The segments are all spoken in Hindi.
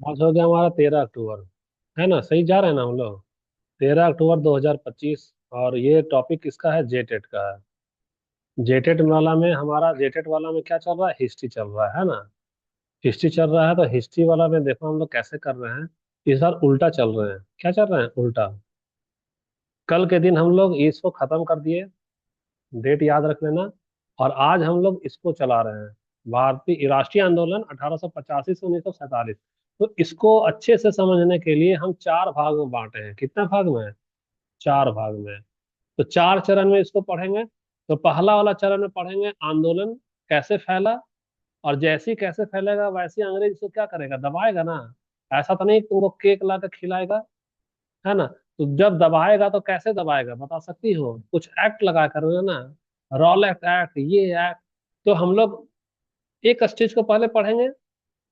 आज हो गया हमारा 13 अक्टूबर। है ना, सही जा रहे हैं ना हम लोग। 13 अक्टूबर 2025। और ये टॉपिक किसका है? जेटेट का है। जेटेट वाला में हमारा जेटेट वाला में क्या चल रहा है? हिस्ट्री चल रहा है ना। हिस्ट्री चल रहा है तो हिस्ट्री वाला में देखो हम लोग कैसे कर रहे हैं। इस बार उल्टा चल रहे हैं। क्या चल रहे हैं? उल्टा। कल के दिन हम लोग इसको खत्म कर दिए। डेट याद रख लेना। और आज हम लोग इसको चला रहे हैं। भारतीय राष्ट्रीय आंदोलन 1885 से 1947। तो इसको अच्छे से समझने के लिए हम चार भाग में बांटे हैं। कितने भाग में? चार भाग में। तो चार चरण में इसको पढ़ेंगे। तो पहला वाला चरण में पढ़ेंगे आंदोलन कैसे फैला। और जैसे ही कैसे फैलेगा वैसे ही अंग्रेज इसको क्या करेगा? दबाएगा ना। ऐसा तो नहीं कि तुमको केक ला के खिलाएगा। है ना। तो जब दबाएगा तो कैसे दबाएगा बता सकती हो? कुछ एक्ट लगा कर ना। रॉलेट एक्ट, ये एक्ट। तो हम लोग एक स्टेज को पहले पढ़ेंगे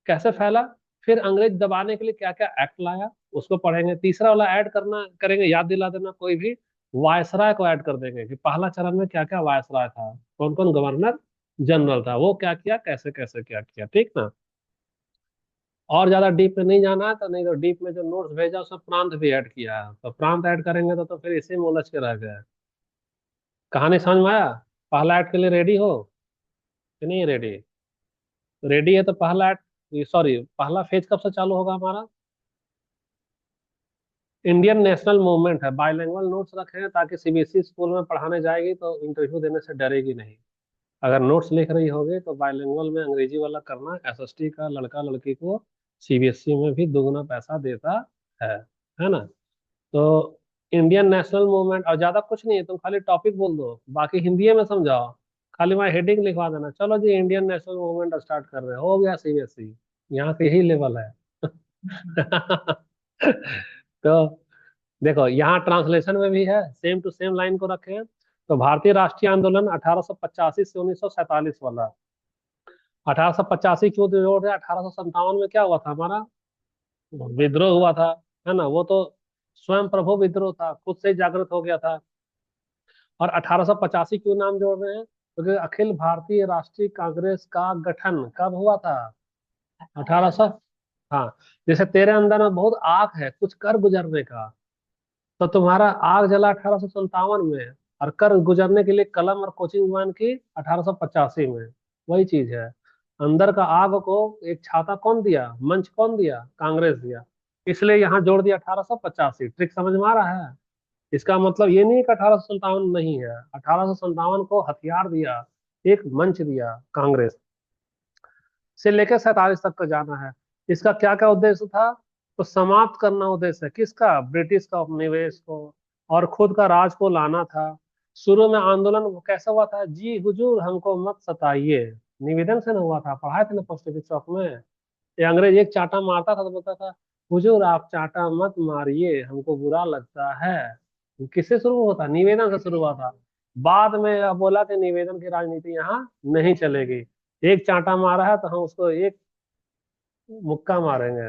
कैसे फैला। फिर अंग्रेज दबाने के लिए क्या क्या एक्ट लाया उसको पढ़ेंगे। तीसरा वाला ऐड करना करेंगे, याद दिला देना कोई भी। वायसराय को ऐड कर देंगे कि पहला चरण में क्या क्या वायसराय था, कौन कौन गवर्नर जनरल था, वो क्या किया, कैसे कैसे क्या किया। ठीक ना। और ज्यादा डीप में नहीं जाना है तो नहीं तो डीप में जो नोट्स भेजा उसमें प्रांत भी ऐड किया है, तो प्रांत ऐड करेंगे तो फिर इसी में उलझ के रह गए। कहानी समझ में आया? पहला ऐड के लिए रेडी हो कि नहीं रेडी? रेडी है तो पहला ऐड, सॉरी, पहला फेज कब से चालू होगा हमारा? इंडियन नेशनल मूवमेंट है। बाइलिंगुअल नोट्स रखे हैं ताकि सीबीएसई स्कूल में पढ़ाने जाएगी तो इंटरव्यू देने से डरेगी नहीं। अगर नोट्स लिख रही होगी तो बाइलिंगुअल में अंग्रेजी वाला करना। एसएसटी का लड़का लड़की को सीबीएसई में भी दुगना पैसा देता है। है ना। तो इंडियन नेशनल मूवमेंट, और ज्यादा कुछ नहीं है, तुम खाली टॉपिक बोल दो बाकी हिंदी में समझाओ। खाली वहाँ हेडिंग लिखवा देना, चलो जी इंडियन नेशनल मूवमेंट स्टार्ट कर रहे हैं, हो गया सीबीएसई। यहाँ पे यही लेवल है। तो देखो यहाँ ट्रांसलेशन में भी है, सेम टू सेम लाइन को रखे हैं। तो भारतीय राष्ट्रीय आंदोलन 1885 से 1947 वाला। 1885 क्यों जोड़ रहे? 1857 में क्या हुआ था हमारा? विद्रोह हुआ था। है ना, वो तो स्वयं प्रभु विद्रोह था, खुद से ही जागृत हो गया था। और 1885 क्यों नाम जोड़ रहे हैं? क्योंकि अखिल भारतीय राष्ट्रीय कांग्रेस का गठन कब हुआ था? 1800। हाँ। जैसे तेरे अंदर में बहुत आग है कुछ कर गुजरने का, तो तुम्हारा आग जला 1857 में। और कर गुजरने के लिए कलम और कोचिंग ज्वाइन की 1885 में। वही चीज है। अंदर का आग को एक छाता कौन दिया, मंच कौन दिया? कांग्रेस दिया। इसलिए यहाँ जोड़ दिया 1885। ट्रिक समझ में आ रहा है? इसका मतलब ये नहीं कि 1857 नहीं है। 1857 को हथियार दिया, एक मंच दिया कांग्रेस। से लेकर 47 तक का जाना है। इसका क्या क्या उद्देश्य था? तो समाप्त करना उद्देश्य है किसका? ब्रिटिश का उपनिवेश को और खुद का राज को लाना था। शुरू में आंदोलन वो कैसा हुआ था? जी हुजूर हमको मत सताइए, निवेदन से ना हुआ था, पढ़ाए थे ना पोस्ट ऑफिस चौक में। ये अंग्रेज एक चांटा मारता था तो बोलता था हुजूर आप चांटा मत मारिए हमको बुरा लगता है। किससे शुरू हुआ था? निवेदन से शुरू हुआ था। बाद में अब बोला कि निवेदन की राजनीति यहाँ नहीं चलेगी। एक चांटा मारा है तो हम उसको एक मुक्का मारेंगे।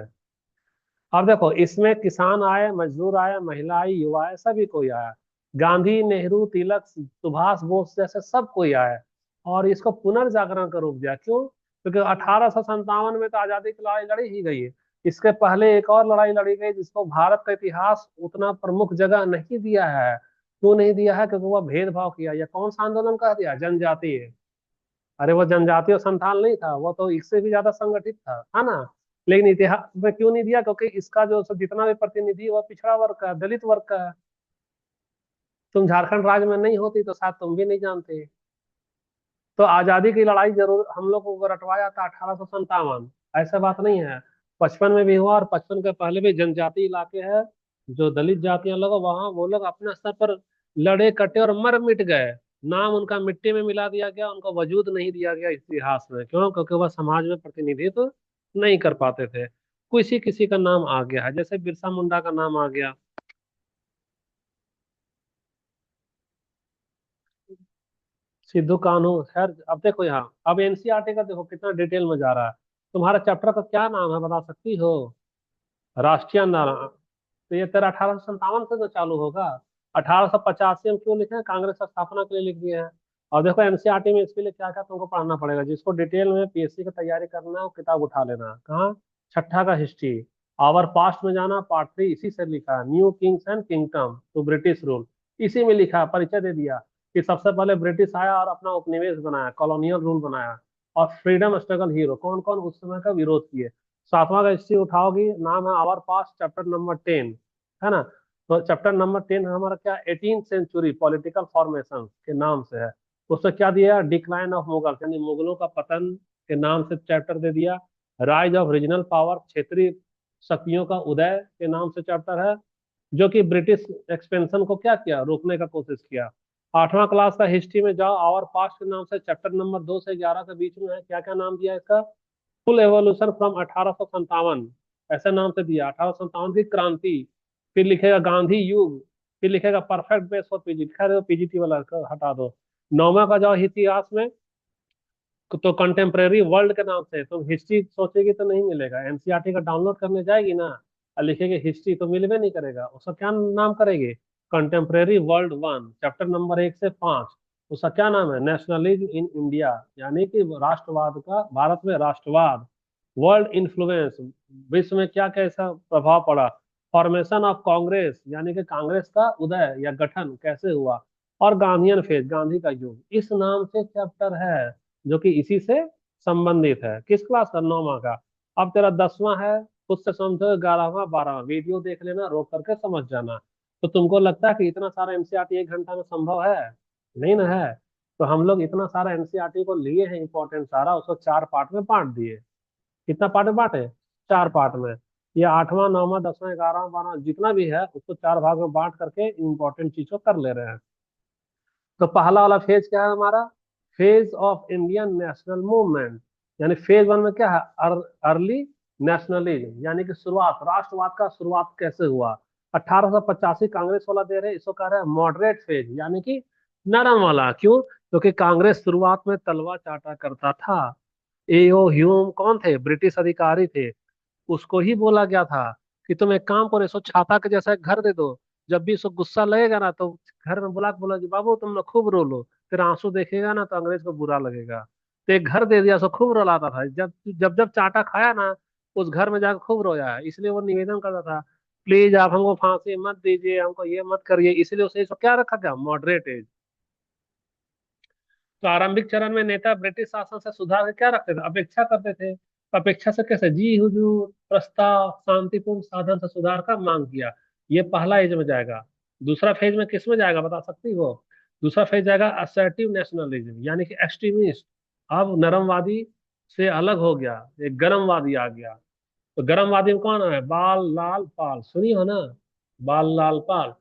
अब देखो इसमें किसान आए, मजदूर आए, महिला आई, युवा आए, सभी कोई आया। गांधी, नेहरू, तिलक, सुभाष बोस जैसे सब कोई आया। और इसको पुनर्जागरण का रूप दिया। क्यों? क्योंकि 1857 में तो आजादी की लड़ाई लड़ी ही गई है। इसके पहले एक और लड़ाई लड़ी गई जिसको भारत का इतिहास उतना प्रमुख जगह नहीं दिया है। क्यों नहीं दिया है? क्योंकि वह भेदभाव किया। या कौन सा आंदोलन कह दिया? जनजातीय। अरे वो जनजातीय संथान नहीं था, वो तो इससे भी ज्यादा संगठित था। है ना। लेकिन इतिहास में क्यों नहीं दिया? क्योंकि इसका जो जितना भी प्रतिनिधि है, वह पिछड़ा वर्ग का है, दलित वर्ग का है। तुम झारखंड राज्य में नहीं होती तो शायद तुम भी नहीं जानते। तो आजादी की लड़ाई जरूर हम लोग को रटवाया था 1857। ऐसा बात नहीं है। 55 में भी हुआ और 55 के पहले भी जनजातीय इलाके हैं जो दलित जातियां लोग, वहां वो लोग अपने स्तर पर लड़े कटे और मर मिट गए। नाम उनका मिट्टी में मिला दिया गया, उनको वजूद नहीं दिया गया इतिहास में। क्यों? क्योंकि वह समाज में प्रतिनिधित्व नहीं कर पाते थे। किसी किसी का नाम आ गया है, जैसे बिरसा मुंडा का नाम आ गया। सिद्धू कान्हू, खैर अब देखो यहाँ, अब एनसीईआरटी का देखो कितना डिटेल में जा रहा है। तुम्हारा चैप्टर का क्या नाम है बता सकती हो? राष्ट्रीय आंदोलन। तो ये तेरा 1857 से तो चालू होगा। 1885 में क्यों लिखे हैं? कांग्रेस की स्थापना के लिए लिख दिए हैं। और देखो एनसीईआरटी में इसके लिए क्या क्या तुमको पढ़ना पड़ेगा। जिसको डिटेल में पीएससी की तैयारी करना है वो किताब उठा लेना। कहाँ? छठा का हिस्ट्री। आवर पास्ट में जाना, पार्ट 3 इसी से लिखा है, new kings and kingdom to British rule. इसी में लिखा है, परिचय दे दिया कि सबसे पहले ब्रिटिश आया और अपना उपनिवेश बनाया, कॉलोनियल रूल बनाया। और फ्रीडम स्ट्रगल हीरो, कौन कौन उस समय का विरोध किए। सातवां का हिस्ट्री उठाओगी, नाम है आवर पास्ट, चैप्टर नंबर 10, है ना। तो चैप्टर नंबर 10 हमारा क्या, 18th सेंचुरी पॉलिटिकल फॉर्मेशन के नाम से है। उसमें क्या दिया, डिक्लाइन ऑफ मुगल, यानी मुगलों का पतन के नाम से चैप्टर दे दिया। राइज ऑफ रीजनल पावर, क्षेत्रीय शक्तियों का उदय के नाम से चैप्टर है, जो कि ब्रिटिश एक्सपेंशन को क्या किया, रोकने का कोशिश किया। आठवां क्लास का हिस्ट्री में जाओ, आवर पास्ट के नाम से चैप्टर नंबर 2 से 11 के बीच में है, क्या क्या नाम दिया इसका, फुल एवोल्यूशन फ्रॉम 1857, ऐसे नाम से दिया, 1857 की क्रांति। फिर लिखेगा गांधी युग, फिर लिखेगा परफेक्ट बेस फॉर पीजी, खैर पीजीटी वाला का हटा दो। नौवा का जाओ इतिहास में, तो कंटेम्प्रेरी वर्ल्ड के नाम से तुम हिस्ट्री सोचेगी तो नहीं मिलेगा, एनसीईआरटी का डाउनलोड करने जाएगी ना और लिखेगी हिस्ट्री तो मिलवे नहीं करेगा, उसका क्या नाम करेगी, कंटेम्प्रेरी वर्ल्ड 1, चैप्टर नंबर 1 से 5। उसका क्या नाम है, नेशनलिज्म इन इंडिया, यानी कि राष्ट्रवाद का, भारत में राष्ट्रवाद। वर्ल्ड इन्फ्लुएंस, विश्व में क्या कैसा प्रभाव पड़ा। फॉर्मेशन ऑफ कांग्रेस, यानी कि कांग्रेस का उदय या गठन कैसे हुआ। और गांधीयन फेज, गांधी का युग, इस नाम से चैप्टर है, जो कि इसी से संबंधित है। किस क्लास का, 9वां का। अब तेरा 10वां है, खुद से समझो, 11वां 12वां, वीडियो देख लेना, रोक करके समझ जाना। तो तुमको लगता है कि इतना सारा एनसीईआरटी 1 घंटा में संभव है, नहीं ना है। तो हम लोग इतना सारा एनसीईआरटी को लिए हैं, इंपॉर्टेंट सारा, उसको 4 पार्ट में बांट दिए। कितना पार्ट में बांटे, 4 पार्ट में। ये 8वां 9वां 10वां 11वां 12वां जितना भी है, उसको 4 भाग में बांट करके इंपॉर्टेंट चीज को कर ले रहे हैं। तो पहला वाला फेज क्या है हमारा, phase of Indian national movement, यानी फेज 1 में क्या है, अर्ली नेशनलिज्म, यानी कि शुरुआत, राष्ट्रवाद का शुरुआत कैसे हुआ। 1885 कांग्रेस वाला दे रहे हैं, इसको कह रहे हैं मॉडरेट फेज, यानी कि नरम वाला। क्यों, क्योंकि कांग्रेस शुरुआत में तलवा चाटा करता था। एओ ह्यूम कौन थे, ब्रिटिश अधिकारी थे। उसको ही बोला गया था कि तुम एक काम करो, इसको छाता के जैसा एक घर दे दो, जब भी इसको गुस्सा लगेगा ना तो घर में बुला के बोला जी बाबू तुम लोग खूब रो लो, फिर आंसू देखेगा ना तो अंग्रेज को बुरा लगेगा। तो एक घर दे दिया, सो खूब रुलाता था, जब जब जब चाटा खाया ना, उस घर में जाकर खूब रोया है। इसलिए वो निवेदन करता था, प्लीज आप हमको फांसी मत दीजिए, हमको ये मत करिए, इसलिए उसे इसको क्या रखा गया, मॉडरेट एज। तो आरंभिक चरण में नेता ब्रिटिश शासन से सुधार के क्या रखते थे, अपेक्षा करते थे। अपेक्षा से कैसे, जी हुजूर, प्रस्ताव, शांतिपूर्ण साधन से सुधार का मांग किया। ये पहला एज में जाएगा। दूसरा फेज में किस में जाएगा, बता सकती हो। दूसरा फेज जाएगा असर्टिव नेशनलिज्म, यानी कि एक्सट्रीमिस्ट। अब नरमवादी से अलग हो गया, एक गर्मवादी आ गया। तो गर्मवादी में कौन है, बाल लाल पाल, सुनी हो ना, बाल लाल पाल।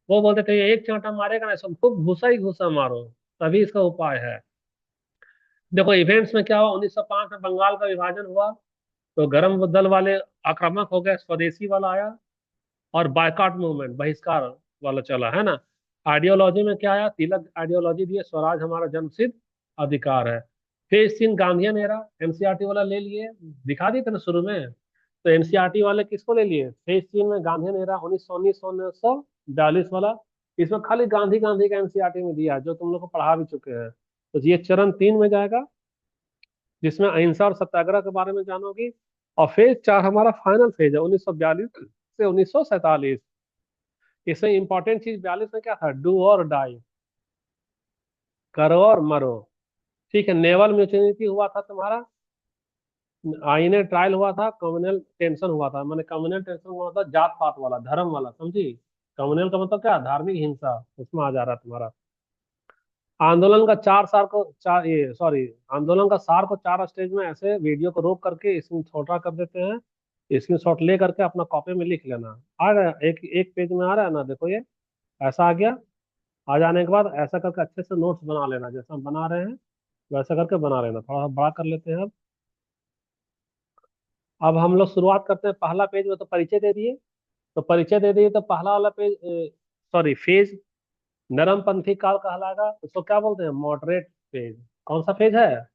वो बोलते थे ये एक चांटा मारेगा ना, सबको घुसा ही घुसा मारो, तभी इसका उपाय है। देखो इवेंट्स में क्या हुआ, 1905 में बंगाल का विभाजन हुआ, तो गरम दल वाले आक्रामक हो गए, स्वदेशी वाला आया, और बायकॉट मूवमेंट, बहिष्कार वाला चला, है ना। आइडियोलॉजी में क्या आया, तिलक आइडियोलॉजी दिए, स्वराज हमारा जन्मसिद्ध अधिकार है। फेज 3 गांधीयन एरा, एनसीईआरटी वाला ले लिए, दिखा दी थे ना शुरू में। तो एनसीईआरटी वाले किसको ले लिए, फेज 3 में गांधीयन एरा, 1919 1942 वाला। इसमें खाली गांधी गांधी का एनसीईआरटी में दिया है, जो तुम लोग को पढ़ा भी चुके हैं। तो ये चरण 3 में जाएगा, जिसमें अहिंसा और सत्याग्रह के बारे में जानोगी। और फेज 4 हमारा फाइनल फेज है, 1942 से 1947। इसमें इंपॉर्टेंट चीज 42 में क्या था, डू और डाई, करो और मरो। ठीक है, नेवल म्यूटिनी हुआ था तुम्हारा, आईने ट्रायल हुआ था, कम्युनल टेंशन हुआ था, मैंने कम्युनल टेंशन हुआ था जात पात वाला, धर्म वाला, समझी। कम्युनल का मतलब क्या, धार्मिक हिंसा, उसमें आ जा रहा है तुम्हारा। आंदोलन का 4 साल को चार, ये सॉरी, आंदोलन का सार को 4 स्टेज में ऐसे वीडियो को रोक करके इसमें छोटा कर देते हैं, स्क्रीनशॉट ले करके अपना कॉपी में लिख लेना। आ गया, एक एक पेज में आ रहा है ना, देखो ये ऐसा आ गया। आ जाने के बाद ऐसा करके अच्छे से नोट्स बना लेना, जैसा हम बना रहे हैं वैसा करके बना लेना। थोड़ा सा बड़ा कर लेते हैं अब हम लोग शुरुआत करते हैं, पहला पेज में तो परिचय दे दिए। तो परिचय दे दिए, तो पहला वाला पेज, सॉरी फेज, नरमपंथी काल कहलाएगा, उसको क्या बोलते हैं, मॉडरेट फेज। कौन सा फेज है,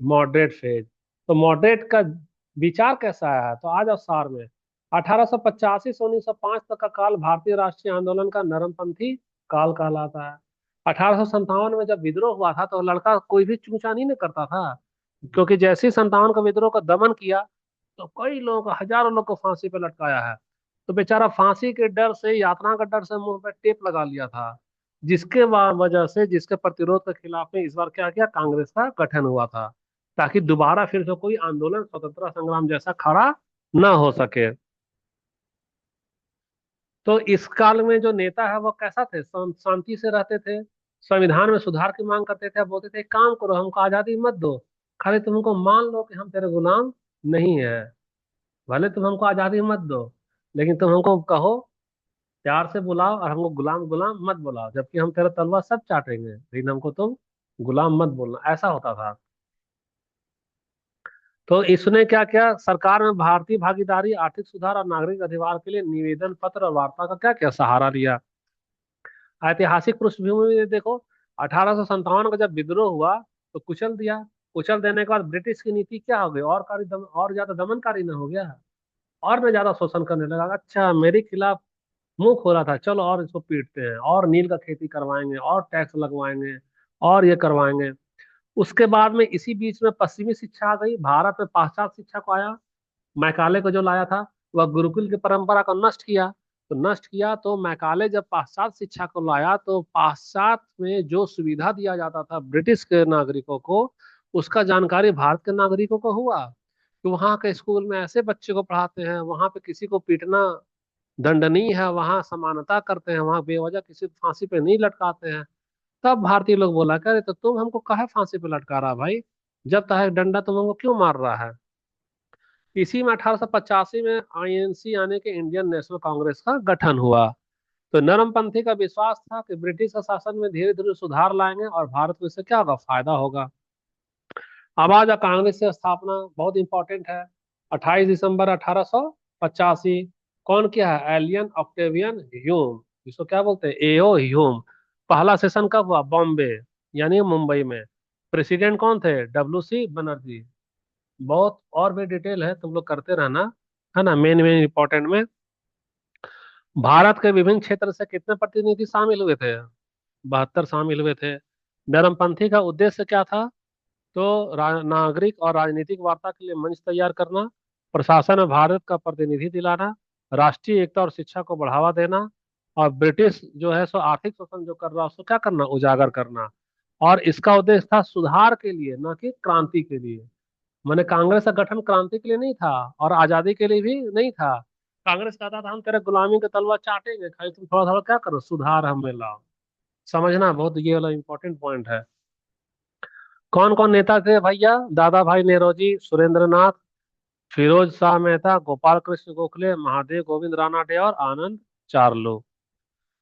मॉडरेट फेज। तो मॉडरेट का विचार कैसा आया है, तो आ जाओ सार में। 1885 से 1905 तक का काल भारतीय राष्ट्रीय आंदोलन का नरमपंथी काल कहलाता है। 1857 में जब विद्रोह हुआ था, तो लड़का कोई भी चूचा नहीं न करता था, क्योंकि जैसे ही 57 का विद्रोह का दमन किया, तो कई लोगों को, हजारों लोग को फांसी पे लटकाया है। तो बेचारा फांसी के डर से, यातना का डर से मुंह पे टेप लगा लिया था। जिसके वजह से, जिसके प्रतिरोध के खिलाफ में इस बार क्या किया, कांग्रेस का गठन हुआ था, ताकि दोबारा फिर से कोई आंदोलन स्वतंत्रता संग्राम जैसा खड़ा न हो सके। तो इस काल में जो नेता है वो कैसा थे, शांति से रहते थे, संविधान में सुधार की मांग करते थे, बोलते थे "एक काम करो, हमको आजादी मत दो, खाली तुम हमको मान लो कि हम तेरे गुलाम नहीं है, भले तुम हमको आजादी मत दो, लेकिन तुम हमको कहो, प्यार से बुलाओ, और हमको गुलाम गुलाम मत बुलाओ, जबकि हम तेरा तलवा सब चाटेंगे, लेकिन हमको तुम गुलाम मत बोलना"। ऐसा होता था। तो इसने क्या किया, सरकार में भारतीय भागीदारी, आर्थिक सुधार और नागरिक अधिकार के लिए निवेदन पत्र और वार्ता का क्या क्या सहारा लिया। ऐतिहासिक पृष्ठभूमि में देखो, 1857 का जब विद्रोह हुआ तो कुचल दिया। कुचल देने के बाद ब्रिटिश की नीति क्या हो गई, और ज्यादा दमनकारी ना हो गया, और न ज्यादा शोषण करने लगा। अच्छा, मेरे खिलाफ मुंह खोला था, चलो और इसको पीटते हैं, और नील का खेती करवाएंगे, और टैक्स लगवाएंगे, और ये करवाएंगे। उसके बाद में इसी बीच में पश्चिमी शिक्षा आ गई, भारत में पाश्चात्य शिक्षा को आया। मैकाले को जो लाया था, वह गुरुकुल की परंपरा को नष्ट किया। तो नष्ट किया तो मैकाले जब पाश्चात्य शिक्षा को लाया, तो पाश्चात्य में जो सुविधा दिया जाता था ब्रिटिश के नागरिकों को, उसका जानकारी भारत के नागरिकों को हुआ कि वहाँ के स्कूल में ऐसे बच्चे को पढ़ाते हैं, वहाँ पे किसी को पीटना दंडनीय है, वहाँ समानता करते हैं, वहाँ बेवजह किसी को फांसी पे नहीं लटकाते हैं। तब भारतीय लोग बोला, करे तो तुम हमको काहे फांसी पे लटका रहा भाई, जब तक डंडा तुम हमको क्यों मार रहा है। इसी में 1885 में आईएनसी यानी कि इंडियन नेशनल कांग्रेस का गठन हुआ। तो नरमपंथी का विश्वास था कि ब्रिटिश शासन में धीरे धीरे सुधार लाएंगे और भारत को इससे क्या होगा, फायदा होगा। अब आज कांग्रेस की स्थापना बहुत इंपॉर्टेंट है, 28 दिसंबर 1885। कौन किया है, एलियन ऑक्टेवियन ह्यूम, इसको क्या बोलते हैं, एओ ह्यूम। पहला सेशन कब हुआ, बॉम्बे यानी मुंबई में। प्रेसिडेंट कौन थे, डब्ल्यू सी बनर्जी। बहुत और भी डिटेल है, तुम लोग करते रहना, है ना, मेन मेन इंपॉर्टेंट में। भारत के विभिन्न क्षेत्र से कितने प्रतिनिधि शामिल हुए थे, 72 शामिल हुए थे। नरमपंथी का उद्देश्य क्या था, तो नागरिक और राजनीतिक वार्ता के लिए मंच तैयार करना, प्रशासन में भारत का प्रतिनिधि दिलाना, राष्ट्रीय एकता और शिक्षा को बढ़ावा देना, और ब्रिटिश जो है सो आर्थिक शोषण जो कर रहा है उसको क्या करना, उजागर करना। और इसका उद्देश्य था सुधार के लिए, न कि क्रांति के लिए। मैंने कांग्रेस का गठन क्रांति के लिए नहीं था, और आजादी के लिए भी नहीं था। कांग्रेस कहता था हम तेरे गुलामी का तलवा चाटेंगे, खाली तुम थोड़ा थोड़ा क्या करो, सुधार हमें लाओ। समझना, बहुत ये वाला इंपॉर्टेंट पॉइंट है। कौन कौन नेता थे भैया, दादा भाई नेरोजी, सुरेंद्र नाथ, फिरोज शाह मेहता, गोपाल कृष्ण गोखले, महादेव गोविंद रानाडे और आनंद चारलो।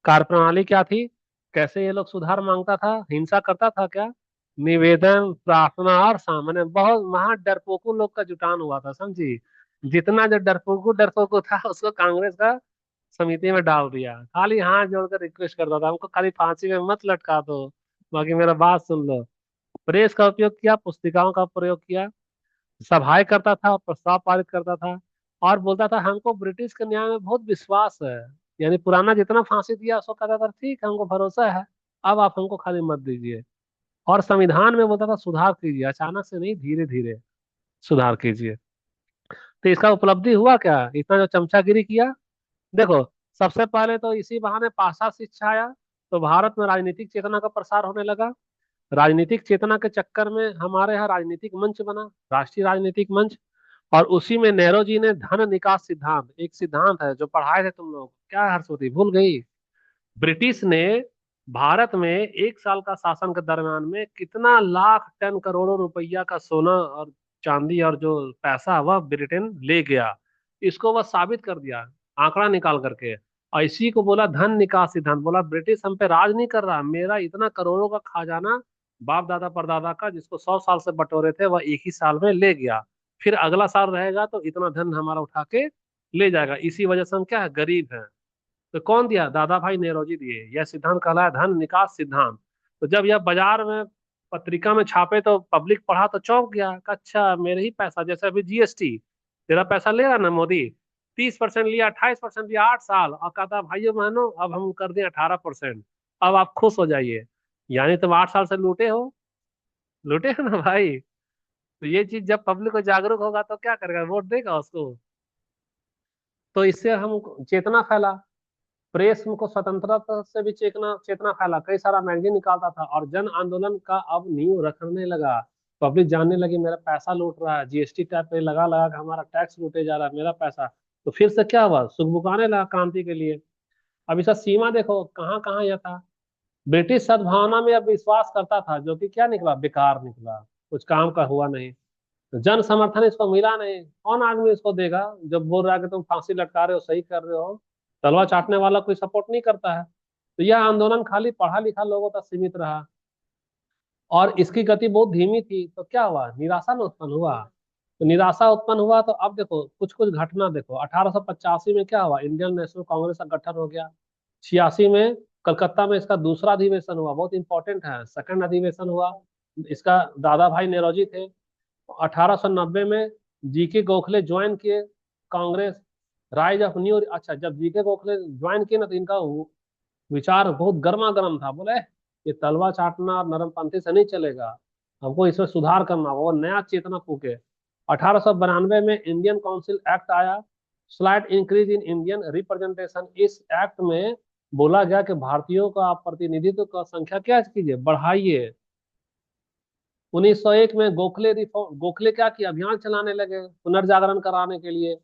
कार्यप्रणाली क्या थी, कैसे ये लोग सुधार मांगता था, हिंसा करता था क्या, निवेदन, प्रार्थना और सामान्य। बहुत महा डरपोकू लोग का जुटान हुआ था, समझी। जितना जो डरपोकू डरपोकू था उसको कांग्रेस का समिति में डाल दिया, खाली हाथ जोड़कर रिक्वेस्ट करता था, हमको खाली फांसी में मत लटका दो, बाकी मेरा बात सुन लो। प्रेस का उपयोग किया, पुस्तिकाओं का प्रयोग किया, सभाएं करता था, प्रस्ताव पारित करता था, और बोलता था हमको ब्रिटिश के न्याय में बहुत विश्वास है। यानी पुराना जितना फांसी दिया उसको कहता था ठीक है, हमको भरोसा है, अब आप हमको खाली मत दीजिए। और संविधान में बोलता था सुधार कीजिए, अचानक से नहीं, धीरे धीरे सुधार कीजिए। तो इसका उपलब्धि हुआ क्या, इतना जो चमचागिरी किया। देखो, सबसे पहले तो इसी बहाने पाश्चात्य शिक्षा आया, तो भारत में राजनीतिक चेतना का प्रसार होने लगा। राजनीतिक चेतना के चक्कर में हमारे यहाँ राजनीतिक मंच बना, राष्ट्रीय राजनीतिक मंच। और उसी में नेहरू जी ने धन निकास सिद्धांत, एक सिद्धांत है जो पढ़ाए थे तुम लोग, क्या हर्षवती भूल गई। ब्रिटिश ने भारत में 1 साल का शासन के दरम्यान में कितना लाख टन करोड़ों रुपया का सोना और चांदी और जो पैसा वह ब्रिटेन ले गया, इसको वह साबित कर दिया, आंकड़ा निकाल करके। और इसी को बोला धन निकास सिद्धांत, बोला ब्रिटिश हम पे राज नहीं कर रहा, मेरा इतना करोड़ों का खजाना बाप दादा परदादा का, जिसको 100 साल से बटोरे थे, वह एक ही साल में ले गया। फिर अगला साल रहेगा तो इतना धन हमारा उठा के ले जाएगा, इसी वजह से हम क्या है, गरीब हैं। तो कौन दिया, दादा भाई नेरोजी दिए। यह सिद्धांत कहलाया धन निकास सिद्धांत। तो जब यह बाजार में पत्रिका में छापे तो पब्लिक पढ़ा तो चौंक गया कि अच्छा, मेरे ही पैसा, जैसे अभी जीएसटी, तेरा पैसा ले रहा ना मोदी, 30% लिया, 28% लिया, 8 साल, और कहता भाइयों बहनों अब हम कर दें 18%, अब आप खुश हो जाइए। यानी तुम 8 साल से लूटे हो, लूटे हो ना भाई। तो ये चीज जब पब्लिक को जागरूक होगा तो क्या करेगा, वोट देगा उसको। तो इससे हम चेतना फैला, प्रेस को स्वतंत्रता से भी चेतना चेतना फैला, कई सारा मैगजीन निकालता था, और जन आंदोलन का अब नींव रखने लगा। पब्लिक जानने लगी मेरा पैसा लूट रहा है, जीएसटी टैग पे लगा लगा के हमारा टैक्स लूटे जा रहा है मेरा पैसा। तो फिर से क्या हुआ, सुगबुकाने लगा क्रांति के लिए। अब इसका सीमा देखो कहाँ कहाँ यह था। ब्रिटिश सद्भावना में अब विश्वास करता था, जो कि क्या निकला, बेकार निकला, कुछ काम का हुआ नहीं। तो जन समर्थन इसको मिला नहीं, कौन आदमी इसको देगा जब बोल रहा है कि तुम फांसी लटका रहे हो, सही कर रहे हो। तलवार चाटने वाला कोई सपोर्ट नहीं करता है। तो यह आंदोलन खाली पढ़ा लिखा लोगों तक सीमित रहा, और इसकी गति बहुत धीमी थी। तो क्या हुआ, निराशा न उत्पन्न हुआ। तो निराशा उत्पन्न हुआ, तो अब देखो कुछ कुछ घटना देखो। 1885 में क्या हुआ, इंडियन नेशनल कांग्रेस का गठन हो गया। 86 में कलकत्ता में इसका दूसरा अधिवेशन हुआ, बहुत इंपॉर्टेंट है, सेकंड अधिवेशन हुआ। इसका दादा भाई नेरोजी थे। 1890 में जीके गोखले ज्वाइन किए कांग्रेस, राइज ऑफ न्यू। अच्छा, जब जीके गोखले ज्वाइन किए ना, तो इनका विचार बहुत गर्मा गर्म था। बोले ये तलवा चाटना और नरमपंथी से नहीं चलेगा, हमको इसमें सुधार करना, वो नया चेतना फूके। 1892 में इंडियन काउंसिल एक्ट आया, slight increase in Indian representation. इस एक्ट में बोला गया कि भारतीयों का प्रतिनिधित्व का संख्या क्या कीजिए, बढ़ाइए। 1901 में गोखले रिफॉर्म, गोखले क्या किया, अभियान चलाने लगे पुनर्जागरण कराने के लिए।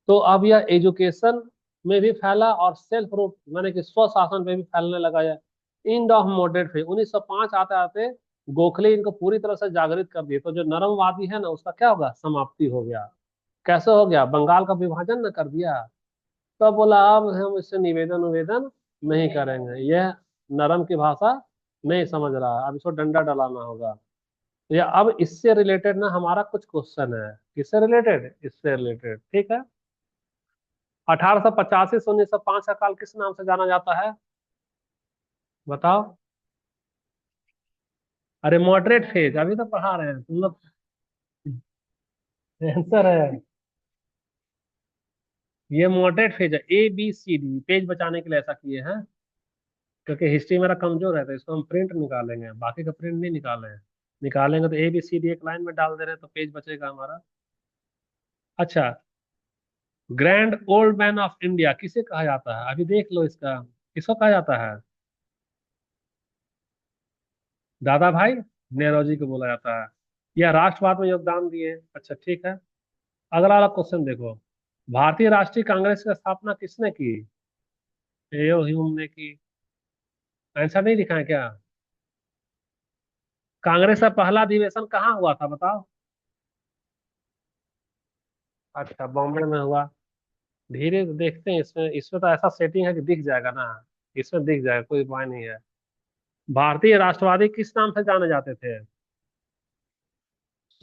तो अब यह एजुकेशन में भी फैला, और सेल्फ रूट माने कि स्वशासन पे भी फैलने लगा है। इंड ऑफ मॉडरेट फेज 1905 आते आते गोखले इनको पूरी तरह से जागृत कर दिए। तो जो नरमवादी है ना, उसका क्या होगा, समाप्ति हो गया। कैसे हो गया, बंगाल का विभाजन न कर दिया। तो बोला अब हम इससे निवेदन निवेदन नहीं करेंगे, यह नरम की भाषा नहीं समझ रहा, अब इसको डंडा डलाना होगा। तो या अब इससे रिलेटेड ना हमारा कुछ क्वेश्चन है, किससे रिलेटेड, इससे रिलेटेड, ठीक है। 1885 से 1905 का काल किस नाम से जाना जाता है, बताओ। अरे मॉडरेट फेज, अभी तो पढ़ा रहे हैं तुम लोग। आंसर है, ये मॉडरेट फेज है, ABCD। पेज बचाने के लिए ऐसा किए हैं, क्योंकि हिस्ट्री मेरा कमजोर है, तो इसको हम प्रिंट निकालेंगे, बाकी का प्रिंट नहीं निकाले हैं। निकालेंगे तो ABCD एक लाइन में डाल दे रहे हैं, तो पेज बचेगा हमारा। अच्छा, grand old man of India किसे कहा जाता है, अभी देख लो इसका, किसको कहा जाता है, दादा भाई नेरोजी को बोला जाता है। यह राष्ट्रवाद में योगदान दिए। अच्छा ठीक है, अगला वाला क्वेश्चन देखो। भारतीय राष्ट्रीय कांग्रेस की स्थापना किसने की, एओ ह्यूम ने की। आंसर नहीं लिखा है क्या, कांग्रेस का पहला अधिवेशन कहाँ हुआ था बताओ। अच्छा, बॉम्बे में हुआ। धीरे देखते हैं, इसमें इसमें तो ऐसा सेटिंग है कि दिख जाएगा ना, इसमें दिख जाएगा, कोई उपाय नहीं है। भारतीय राष्ट्रवादी किस नाम से जाने जाते थे,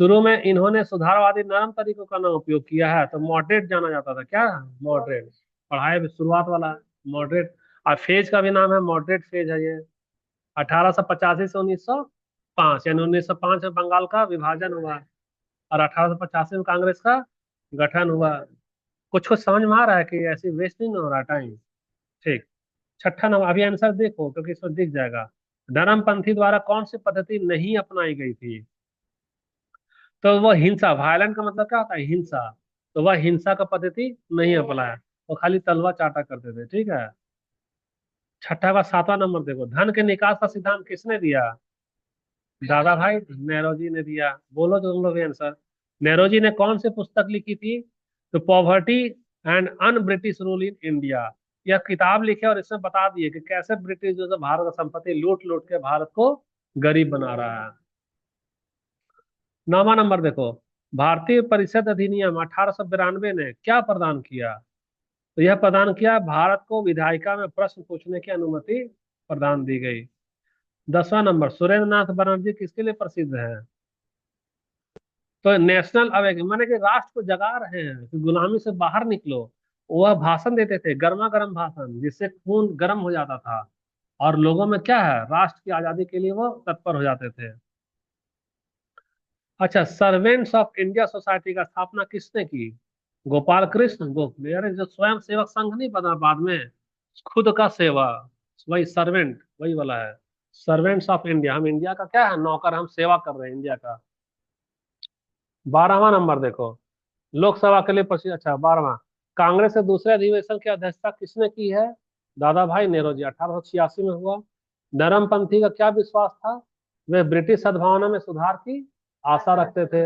शुरू में इन्होंने सुधारवादी नरम तरीकों का नाम उपयोग किया है, तो मॉडरेट जाना जाता था, क्या, मॉडरेट। पढ़ाई में शुरुआत वाला मॉडरेट। और फेज का भी नाम है मॉडरेट फेज है ये। 1885 से 1905, यानी 1905 में बंगाल का विभाजन हुआ, और 1885 में कांग्रेस का गठन हुआ। कुछ कुछ समझ में आ रहा है कि ऐसे वेस्ट नहीं ना हो रहा टाइम। ठीक। छठा नंबर, अभी आंसर देखो क्योंकि इसमें दिख जाएगा। धर्मपंथी द्वारा कौन सी पद्धति नहीं अपनाई गई थी, तो वह हिंसा, वायलेंट का मतलब क्या होता है, हिंसा। तो वह हिंसा का पद्धति नहीं अपनाया, वो खाली तलवा चाटा करते थे, ठीक है। छठा का सातवां नंबर देखो, धन के निकास का सिद्धांत किसने दिया, दादा भाई नेरोजी ने दिया। बोलो तो तुम लोग आंसर। नेरोजी ने कौन सी पुस्तक लिखी थी, तो poverty and un British rule in India. यह किताब लिखे और इसमें बता दिए कि कैसे ब्रिटिश जो है भारत का संपत्ति लूट लूट के भारत को गरीब बना रहा है। नौवां नंबर देखो, भारतीय परिषद अधिनियम 1892 ने क्या प्रदान किया, तो यह प्रदान किया भारत को विधायिका में प्रश्न पूछने की अनुमति प्रदान दी गई। 10वां नंबर, सुरेंद्र नाथ बनर्जी किसके लिए प्रसिद्ध है, तो नेशनल अवेक माने कि राष्ट्र को जगा रहे हैं कि गुलामी से बाहर निकलो। वह भाषण देते थे, गर्मा गर्म भाषण, जिससे खून गर्म हो जाता था, और लोगों में क्या है, राष्ट्र की आजादी के लिए वो तत्पर हो जाते थे। अच्छा, सर्वेंट्स ऑफ इंडिया सोसाइटी का स्थापना किसने की, गोपाल कृष्ण गोखले। अरे जो स्वयं सेवक संघ नहीं बना बाद में, खुद का सेवा, वही सर्वेंट वही वाला है। सर्वेंट्स ऑफ इंडिया, हम इंडिया का क्या है, नौकर, हम सेवा कर रहे हैं इंडिया का। 12वां नंबर देखो, लोकसभा के लिए प्रसिद्ध, अच्छा 12वां, कांग्रेस के दूसरे अधिवेशन की अध्यक्षता किसने की है? दादा भाई नेहरू जी, 1886 में हुआ। नरमपंथी का क्या विश्वास था? वे ब्रिटिश सद्भावना में सुधार की आशा रखते थे।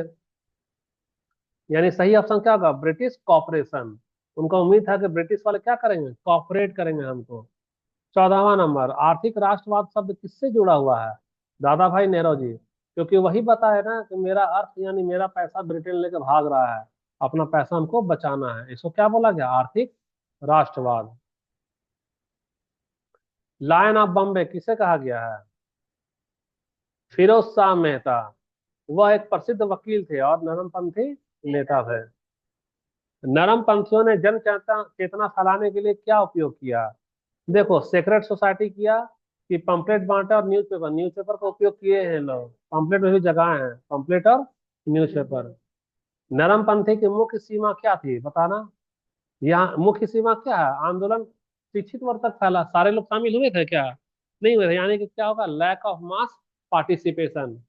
यानी सही ऑप्शन क्या होगा? British cooperation. उनको उम्मीद था कि ब्रिटिश वाले क्या करेंगे, कॉपरेट करेंगे हमको। 14वां नंबर, आर्थिक राष्ट्रवाद शब्द किससे जुड़ा हुआ है? दादा भाई नेहरू जी, क्योंकि वही बताया ना कि मेरा अर्थ यानी मेरा पैसा ब्रिटेन लेकर भाग रहा है, अपना पैसा हमको बचाना है, इसको क्या बोला गया? आर्थिक राष्ट्रवाद। लायन ऑफ बॉम्बे किसे कहा गया है? फिरोज शाह मेहता। वह एक प्रसिद्ध वकील थे और नरमपंथी नेता थे। नरम पंथियों ने जन चेतना चेतना फैलाने के लिए क्या उपयोग किया? देखो, सेक्रेट सोसाइटी किया, कि पंपलेट बांटा, और न्यूज़पेपर, न्यूज़पेपर का उपयोग किए हैं लोग, पंपलेट में भी जगह है, पंपलेट और न्यूज़पेपर। नरमपंथी की मुख्य सीमा क्या थी, बताना। यहाँ मुख्य सीमा क्या है? आंदोलन शिक्षित वर्ग तक फैला, सारे लोग शामिल हुए थे क्या? नहीं हुए थे, यानी कि क्या होगा? Lack of mass participation.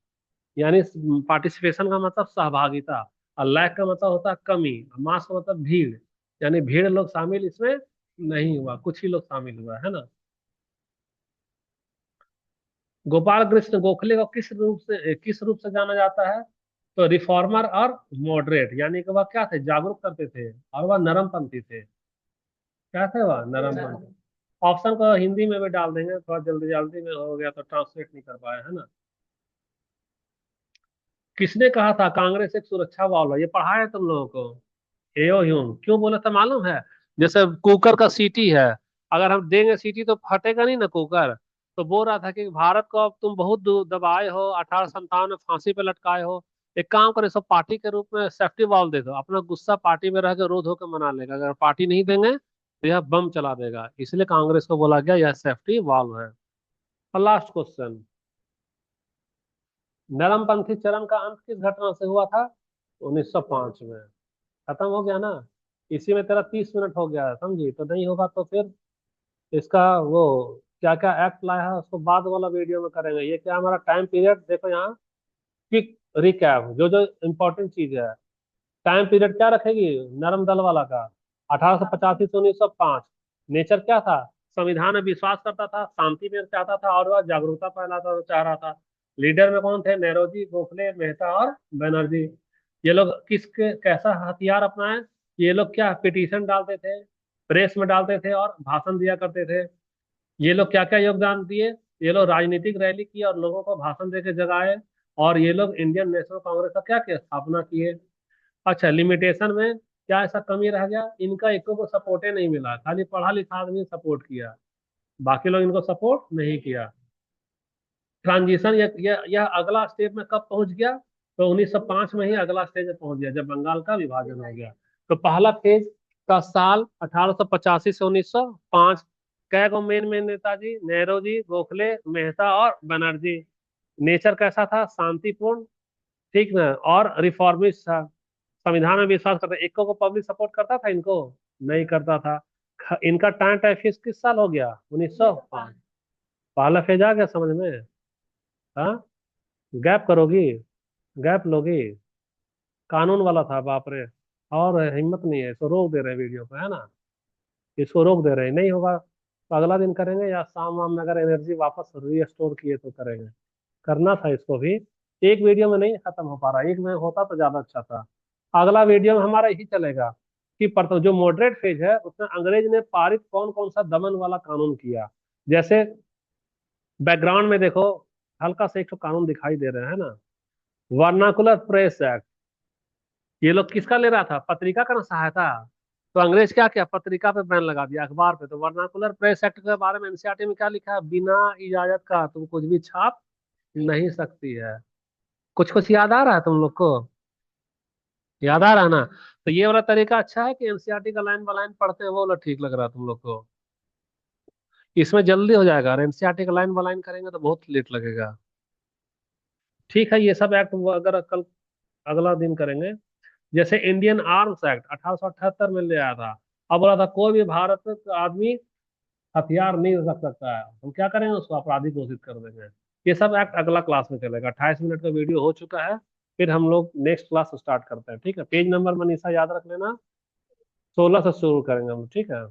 यानी पार्टिसिपेशन का मतलब सहभागिता, और लैक का मतलब होता है कमी, मास का मतलब भीड़, यानी भीड़ लोग शामिल इसमें नहीं हुआ, कुछ ही लोग शामिल हुआ है ना। गोपाल कृष्ण गोखले को किस रूप से जाना जाता है? तो रिफॉर्मर और मॉडरेट, यानी कि वह क्या थे? जागरूक करते थे, और वह नरमपंथी थे। क्या थे वह? नरमपंथी। ऑप्शन को हिंदी में भी डाल देंगे, थोड़ा जल्दी जल्दी में हो गया तो ट्रांसलेट नहीं कर पाए, है ना। किसने कहा था कांग्रेस एक सुरक्षा वाल है? ये पढ़ा है तुम लोगों को। एओ ह्यूम क्यों बोला था मालूम है? जैसे कुकर का सीटी है, अगर हम देंगे सीटी तो फटेगा नहीं ना कुकर। तो बोल रहा था कि भारत को अब तुम बहुत दबाए हो, 1857 में फांसी पे लटकाए हो, एक काम करो, सब पार्टी के रूप में सेफ्टी वॉल्व दे दो, अपना गुस्सा पार्टी में रह के रो धो के मना लेगा, अगर पार्टी नहीं देंगे तो यह बम चला देगा, इसलिए कांग्रेस को बोला गया यह सेफ्टी वॉल्व है। और लास्ट क्वेश्चन, नरमपंथी चरण का अंत किस घटना से हुआ था? 1905 में। खत्म हो गया ना। इसी में तेरा 30 मिनट हो गया है, समझी? तो नहीं होगा तो फिर इसका वो क्या क्या एक्ट लाया है उसको बाद वाला वीडियो में करेंगे। ये क्या हमारा टाइम पीरियड देखो यहाँ, क्विक रिकैप जो जो इम्पोर्टेंट चीज है। टाइम पीरियड क्या रखेगी नरम दल वाला का? 1885 से 1905। नेचर क्या था? संविधान में विश्वास करता था, शांति में चाहता था, और वह जागरूकता फैलाता चाह रहा था। लीडर में कौन थे? नेहरू जी, गोखले, मेहता और बनर्जी। ये लोग किसके कैसा हथियार अपनाए? ये लोग क्या पिटीशन डालते थे, प्रेस में डालते थे और भाषण दिया करते थे। ये लोग क्या क्या योगदान दिए? ये लोग राजनीतिक रैली की और लोगों को भाषण दे के जगाए, और ये लोग इंडियन नेशनल कांग्रेस का क्या किया? स्थापना किए। अच्छा, लिमिटेशन में क्या ऐसा कमी रह गया? इनका एक को सपोर्टे नहीं मिला, खाली पढ़ा लिखा आदमी सपोर्ट किया, बाकी लोग इनको सपोर्ट नहीं किया। ट्रांजिशन यह अगला स्टेप में कब पहुंच गया? तो 1905 में ही अगला स्टेज में पहुंच गया, जब बंगाल का विभाजन हो गया। तो पहला फेज का साल 1885 से 1905। कै गो मेन मेन नेताजी? नेहरू जी, गोखले, मेहता और बनर्जी। नेचर कैसा था? शांतिपूर्ण, ठीक ना, और रिफॉर्मिस्ट था, संविधान में विश्वास करता। एक को पब्लिक सपोर्ट करता था इनको? नहीं करता था। इनका टाइम टाइफिस किस साल हो गया? 1905। पहला फेज आ गया समझ में? हाँ, गैप करोगी? गैप लोगी? कानून वाला था, बाप रे। और हिम्मत नहीं है, इसको रोक दे रहे वीडियो को, है ना। इसको रोक दे रहे, नहीं होगा तो अगला दिन करेंगे, या शाम वाम में अगर एनर्जी वापस रीस्टोर किए तो करेंगे। करना था इसको भी। एक वीडियो में नहीं खत्म हो पा रहा, एक में होता तो ज्यादा अच्छा था। अगला वीडियो में हमारा यही चलेगा कि जो मॉडरेट फेज है उसमें अंग्रेज ने पारित कौन कौन सा दमन वाला कानून किया। जैसे बैकग्राउंड में देखो, हल्का सा एक तो कानून दिखाई दे रहा है ना, वर्नाकुलर प्रेस एक्ट। ये लोग किसका ले रहा था? पत्रिका का ना सहायता। तो अंग्रेज क्या किया? पत्रिका पे बैन लगा दिया, अखबार पे। तो वर्नाकुलर प्रेस एक्ट के बारे में एनसीईआरटी में क्या लिखा है? बिना इजाजत का तुम कुछ भी छाप नहीं सकती है। कुछ कुछ याद आ रहा है तुम लोग को? याद आ रहा है ना? तो ये वाला तरीका अच्छा है कि एनसीईआरटी का लाइन बाय लाइन पढ़ते हैं, वो वाला ठीक लग रहा है तुम लोग को? इसमें जल्दी हो जाएगा, और एनसीईआरटी का लाइन बाय लाइन करेंगे तो बहुत लेट लगेगा। ठीक है, ये सब एक्ट वो अगर कल अगला दिन करेंगे। जैसे इंडियन आर्म्स एक्ट 1878 में ले आया था। अब बोला था कोई भी भारत का आदमी हथियार नहीं रख सकता है, हम क्या करेंगे? उसको अपराधी घोषित कर देंगे। ये सब एक्ट अगला क्लास में चलेगा। 28 मिनट का वीडियो हो चुका है। फिर हम लोग नेक्स्ट क्लास स्टार्ट करते हैं, ठीक है। पेज नंबर मनीषा याद रख लेना, 16 से शुरू करेंगे हम, ठीक है।